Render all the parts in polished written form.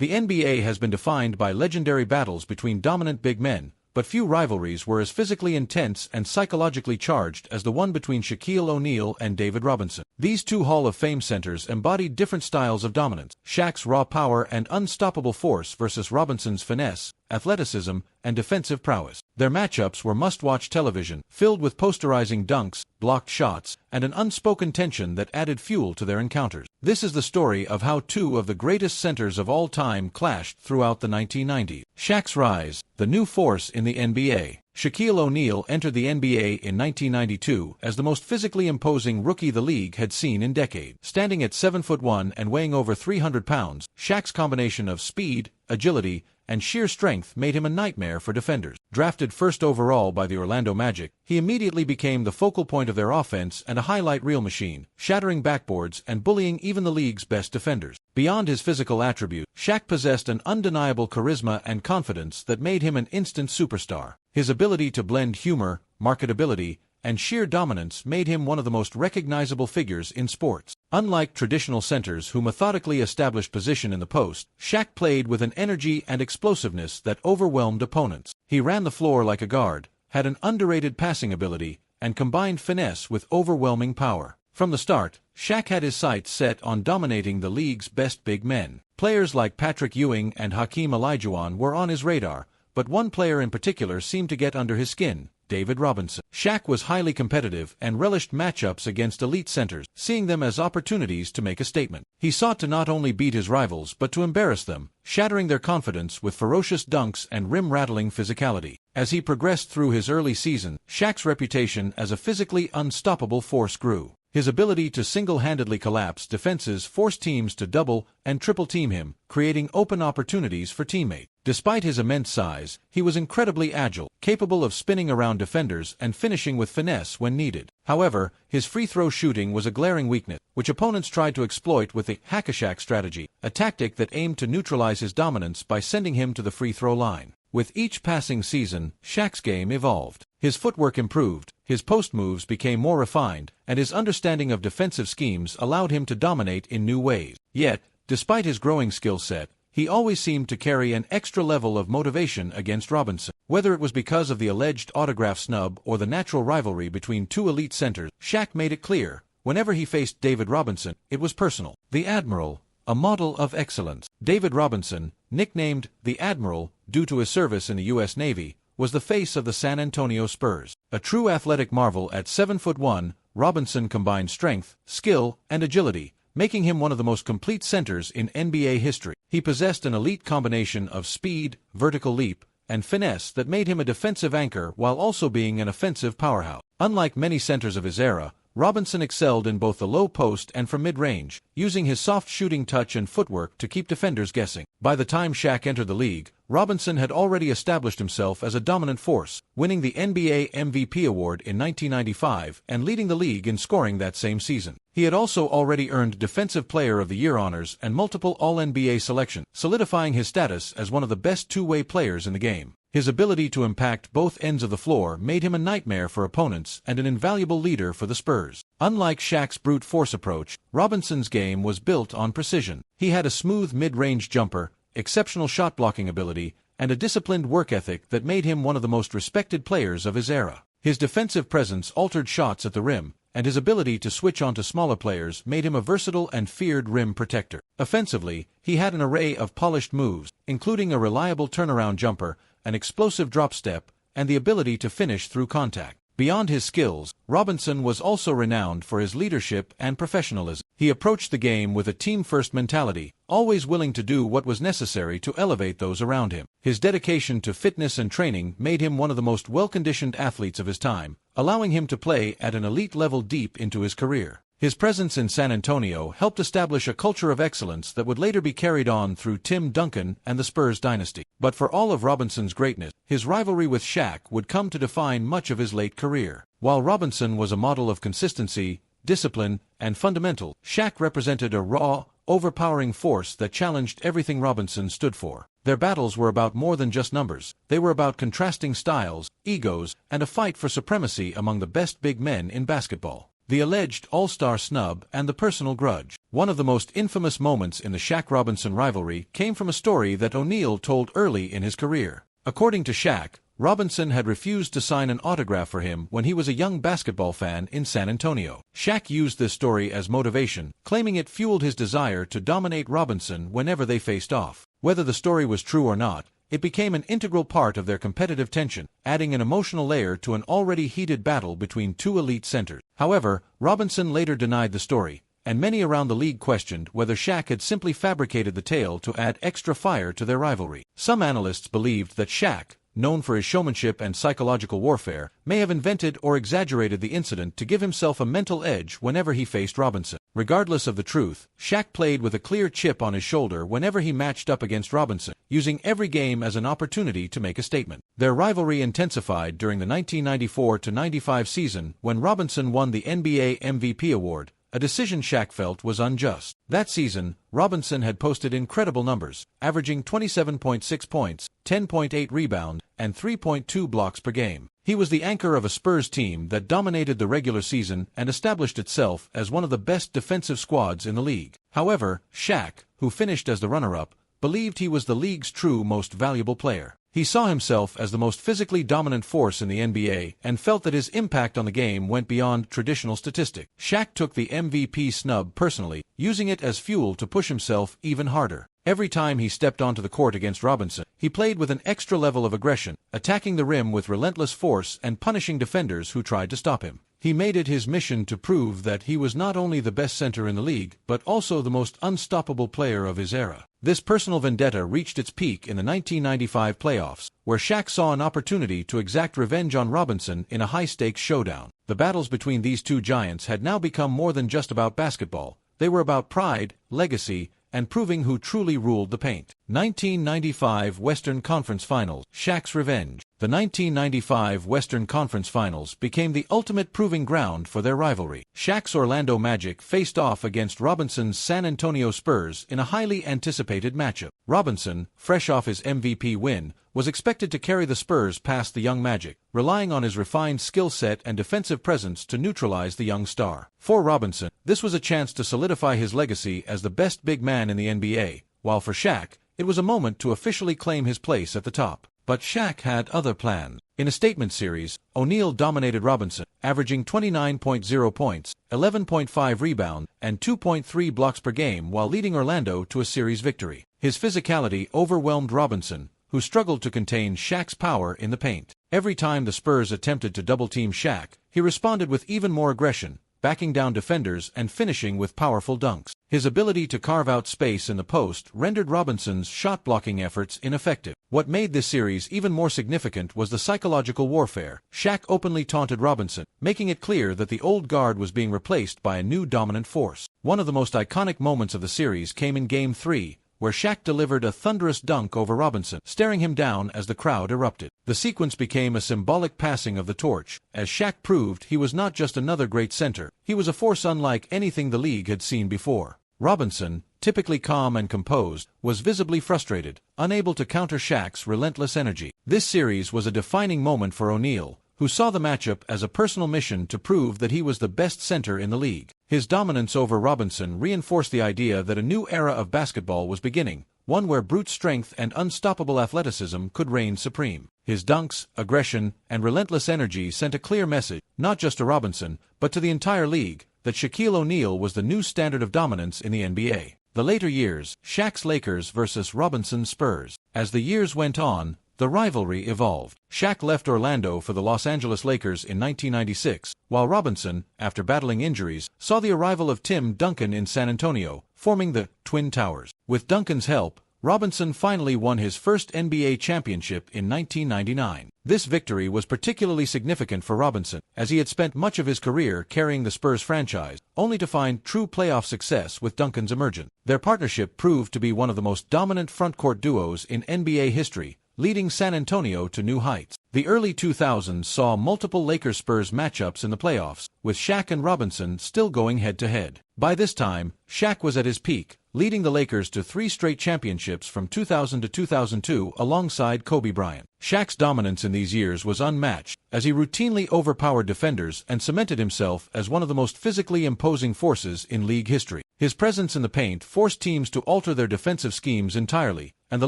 The NBA has been defined by legendary battles between dominant big men, but few rivalries were as physically intense and psychologically charged as the one between Shaquille O'Neal and David Robinson. These two Hall of Fame centers embodied different styles of dominance: Shaq's raw power and unstoppable force versus Robinson's finesse, athleticism, and defensive prowess. Their matchups were must-watch television, filled with posterizing dunks, blocked shots, and an unspoken tension that added fuel to their encounters. This is the story of how two of the greatest centers of all time clashed throughout the 1990s. Shaq's rise, the new force in the NBA. Shaquille O'Neal entered the NBA in 1992 as the most physically imposing rookie the league had seen in decades. Standing at 7'1" and weighing over 300 pounds, Shaq's combination of speed, agility, and sheer strength made him a nightmare for defenders. Drafted first overall by the Orlando Magic, he immediately became the focal point of their offense and a highlight reel machine, shattering backboards and bullying even the league's best defenders. Beyond his physical attributes, Shaq possessed an undeniable charisma and confidence that made him an instant superstar. His ability to blend humor, marketability, and sheer dominance made him one of the most recognizable figures in sports. Unlike traditional centers who methodically established position in the post, Shaq played with an energy and explosiveness that overwhelmed opponents. He ran the floor like a guard, had an underrated passing ability, and combined finesse with overwhelming power. From the start, Shaq had his sights set on dominating the league's best big men. Players like Patrick Ewing and Hakeem Olajuwon were on his radar, but one player in particular seemed to get under his skin: David Robinson. Shaq was highly competitive and relished matchups against elite centers, seeing them as opportunities to make a statement. He sought to not only beat his rivals but to embarrass them, shattering their confidence with ferocious dunks and rim-rattling physicality. As he progressed through his early season, Shaq's reputation as a physically unstoppable force grew. His ability to single-handedly collapse defenses forced teams to double and triple-team him, creating open opportunities for teammates. Despite his immense size, he was incredibly agile, capable of spinning around defenders and finishing with finesse when needed. However, his free-throw shooting was a glaring weakness, which opponents tried to exploit with the hack-a-Shaq strategy, a tactic that aimed to neutralize his dominance by sending him to the free-throw line. With each passing season, Shaq's game evolved. His footwork improved, his post moves became more refined, and his understanding of defensive schemes allowed him to dominate in new ways. Yet, despite his growing skill set, he always seemed to carry an extra level of motivation against Robinson. Whether it was because of the alleged autograph snub or the natural rivalry between two elite centers, Shaq made it clear, whenever he faced David Robinson, it was personal. The Admiral, a model of excellence. David Robinson, nicknamed the Admiral due to his service in the U.S. Navy, was the face of the San Antonio Spurs. A true athletic marvel at 7'1", Robinson combined strength, skill, and agility, making him one of the most complete centers in NBA history. He possessed an elite combination of speed, vertical leap, and finesse that made him a defensive anchor while also being an offensive powerhouse. Unlike many centers of his era, Robinson excelled in both the low post and from mid-range, using his soft shooting touch and footwork to keep defenders guessing. By the time Shaq entered the league, Robinson had already established himself as a dominant force, winning the NBA MVP award in 1995 and leading the league in scoring that same season. He had also already earned Defensive Player of the Year honors and multiple All-NBA selections, solidifying his status as one of the best two-way players in the game. His ability to impact both ends of the floor made him a nightmare for opponents and an invaluable leader for the Spurs. Unlike Shaq's brute force approach, Robinson's game was built on precision. He had a smooth mid-range jumper, exceptional shot-blocking ability, and a disciplined work ethic that made him one of the most respected players of his era. His defensive presence altered shots at the rim, and his ability to switch onto smaller players made him a versatile and feared rim protector. Offensively, he had an array of polished moves, including a reliable turnaround jumper, an explosive drop step, and the ability to finish through contact. Beyond his skills, Robinson was also renowned for his leadership and professionalism. He approached the game with a team-first mentality, always willing to do what was necessary to elevate those around him. His dedication to fitness and training made him one of the most well-conditioned athletes of his time, allowing him to play at an elite level deep into his career. His presence in San Antonio helped establish a culture of excellence that would later be carried on through Tim Duncan and the Spurs dynasty. But for all of Robinson's greatness, his rivalry with Shaq would come to define much of his late career. While Robinson was a model of consistency, discipline, and fundamental, Shaq represented a raw, overpowering force that challenged everything Robinson stood for. Their battles were about more than just numbers. They were about contrasting styles, egos, and a fight for supremacy among the best big men in basketball. the alleged all-star snub, and the personal grudge. One of the most infamous moments in the Shaq-Robinson rivalry came from a story that O'Neal told early in his career. According to Shaq, Robinson had refused to sign an autograph for him when he was a young basketball fan in San Antonio. Shaq used this story as motivation, claiming it fueled his desire to dominate Robinson whenever they faced off. Whether the story was true or not, it became an integral part of their competitive tension, adding an emotional layer to an already heated battle between two elite centers. However, Robinson later denied the story, and many around the league questioned whether Shaq had simply fabricated the tale to add extra fire to their rivalry. Some analysts believed that Shaq, known for his showmanship and psychological warfare, may have invented or exaggerated the incident to give himself a mental edge whenever he faced Robinson. Regardless of the truth, Shaq played with a clear chip on his shoulder whenever he matched up against Robinson, using every game as an opportunity to make a statement. Their rivalry intensified during the 1994-95 season when Robinson won the NBA MVP award, a decision Shaq felt was unjust. That season, Robinson had posted incredible numbers, averaging 27.6 points, 10.8 rebounds, and 3.2 blocks per game. He was the anchor of a Spurs team that dominated the regular season and established itself as one of the best defensive squads in the league. However, Shaq, who finished as the runner-up, believed he was the league's true most valuable player. He saw himself as the most physically dominant force in the NBA and felt that his impact on the game went beyond traditional statistics. Shaq took the MVP snub personally, using it as fuel to push himself even harder. Every time he stepped onto the court against Robinson, he played with an extra level of aggression, attacking the rim with relentless force and punishing defenders who tried to stop him. He made it his mission to prove that he was not only the best center in the league, but also the most unstoppable player of his era. This personal vendetta reached its peak in the 1995 playoffs, where Shaq saw an opportunity to exact revenge on Robinson in a high-stakes showdown. The battles between these two giants had now become more than just about basketball. They were about pride, legacy, and proving who truly ruled the paint. 1995 Western Conference Finals, Shaq's revenge. The 1995 Western Conference Finals became the ultimate proving ground for their rivalry. Shaq's Orlando Magic faced off against Robinson's San Antonio Spurs in a highly anticipated matchup. Robinson, fresh off his MVP win, was expected to carry the Spurs past the young Magic, relying on his refined skill set and defensive presence to neutralize the young star. For Robinson, this was a chance to solidify his legacy as the best big man in the NBA, while for Shaq, it was a moment to officially claim his place at the top. But Shaq had other plans. In a statement series, O'Neal dominated Robinson, averaging 29.0 points, 11.5 rebounds, and 2.3 blocks per game while leading Orlando to a series victory. His physicality overwhelmed Robinson, who struggled to contain Shaq's power in the paint. Every time the Spurs attempted to double-team Shaq, he responded with even more aggression, backing down defenders and finishing with powerful dunks. His ability to carve out space in the post rendered Robinson's shot-blocking efforts ineffective. What made this series even more significant was the psychological warfare. Shaq openly taunted Robinson, making it clear that the old guard was being replaced by a new dominant force. One of the most iconic moments of the series came in Game 3, where Shaq delivered a thunderous dunk over Robinson, staring him down as the crowd erupted. The sequence became a symbolic passing of the torch, as Shaq proved he was not just another great center, he was a force unlike anything the league had seen before. Robinson, typically calm and composed, was visibly frustrated, unable to counter Shaq's relentless energy. This series was a defining moment for O'Neal, who saw the matchup as a personal mission to prove that he was the best center in the league. His dominance over Robinson reinforced the idea that a new era of basketball was beginning, one where brute strength and unstoppable athleticism could reign supreme. His dunks, aggression, and relentless energy sent a clear message, not just to Robinson, but to the entire league, that Shaquille O'Neal was the new standard of dominance in the NBA. The later years, Shaq's Lakers versus Robinson's Spurs. As the years went on, the rivalry evolved. Shaq left Orlando for the Los Angeles Lakers in 1996, while Robinson, after battling injuries, saw the arrival of Tim Duncan in San Antonio, forming the Twin Towers. With Duncan's help, Robinson finally won his first NBA championship in 1999. This victory was particularly significant for Robinson, as he had spent much of his career carrying the Spurs franchise, only to find true playoff success with Duncan's emergence. Their partnership proved to be one of the most dominant frontcourt duos in NBA history, leading San Antonio to new heights. The early 2000s saw multiple Lakers-Spurs matchups in the playoffs, with Shaq and Robinson still going head-to-head. By this time, Shaq was at his peak, leading the Lakers to 3 straight championships from 2000 to 2002 alongside Kobe Bryant. Shaq's dominance in these years was unmatched, as he routinely overpowered defenders and cemented himself as one of the most physically imposing forces in league history. His presence in the paint forced teams to alter their defensive schemes entirely, and the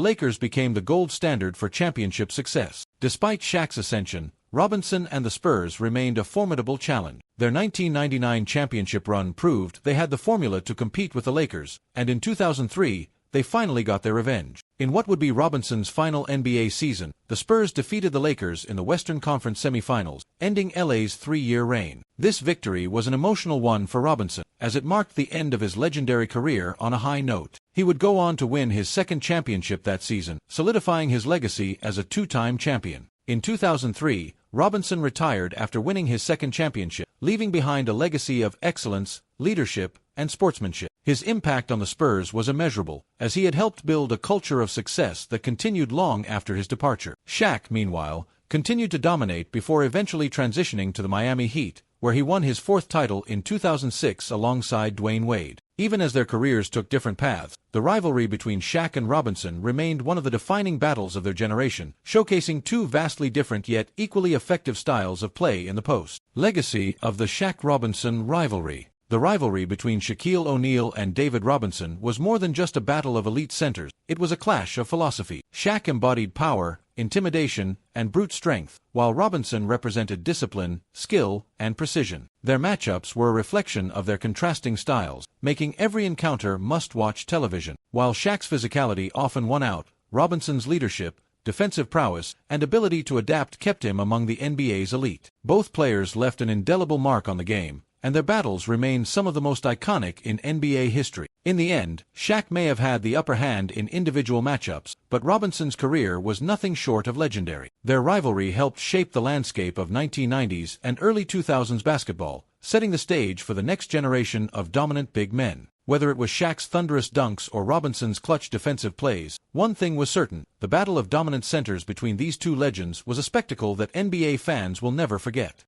Lakers became the gold standard for championship success. Despite Shaq's ascension, Robinson and the Spurs remained a formidable challenge. Their 1999 championship run proved they had the formula to compete with the Lakers, and in 2003, they finally got their revenge. In what would be Robinson's final NBA season, the Spurs defeated the Lakers in the Western Conference semifinals, ending LA's 3-year reign. This victory was an emotional one for Robinson, as it marked the end of his legendary career on a high note. He would go on to win his second championship that season, solidifying his legacy as a 2-time champion. In 2003, Robinson retired after winning his second championship, leaving behind a legacy of excellence, leadership, and sportsmanship. His impact on the Spurs was immeasurable, as he had helped build a culture of success that continued long after his departure. Shaq, meanwhile, continued to dominate before eventually transitioning to the Miami Heat, where he won his 4th title in 2006 alongside Dwayne Wade. Even as their careers took different paths, the rivalry between Shaq and Robinson remained one of the defining battles of their generation, showcasing 2 vastly different yet equally effective styles of play in the post. Legacy of the Shaq-Robinson rivalry. The rivalry between Shaquille O'Neal and David Robinson was more than just a battle of elite centers, it was a clash of philosophy. Shaq embodied power, intimidation, and brute strength, while Robinson represented discipline, skill, and precision. Their matchups were a reflection of their contrasting styles, making every encounter must-watch television. While Shaq's physicality often won out, Robinson's leadership, defensive prowess, and ability to adapt kept him among the NBA's elite. Both players left an indelible mark on the game, and their battles remain some of the most iconic in NBA history. In the end, Shaq may have had the upper hand in individual matchups, but Robinson's career was nothing short of legendary. Their rivalry helped shape the landscape of 1990s and early 2000s basketball, setting the stage for the next generation of dominant big men. Whether it was Shaq's thunderous dunks or Robinson's clutch defensive plays, one thing was certain: the battle of dominant centers between these 2 legends was a spectacle that NBA fans will never forget.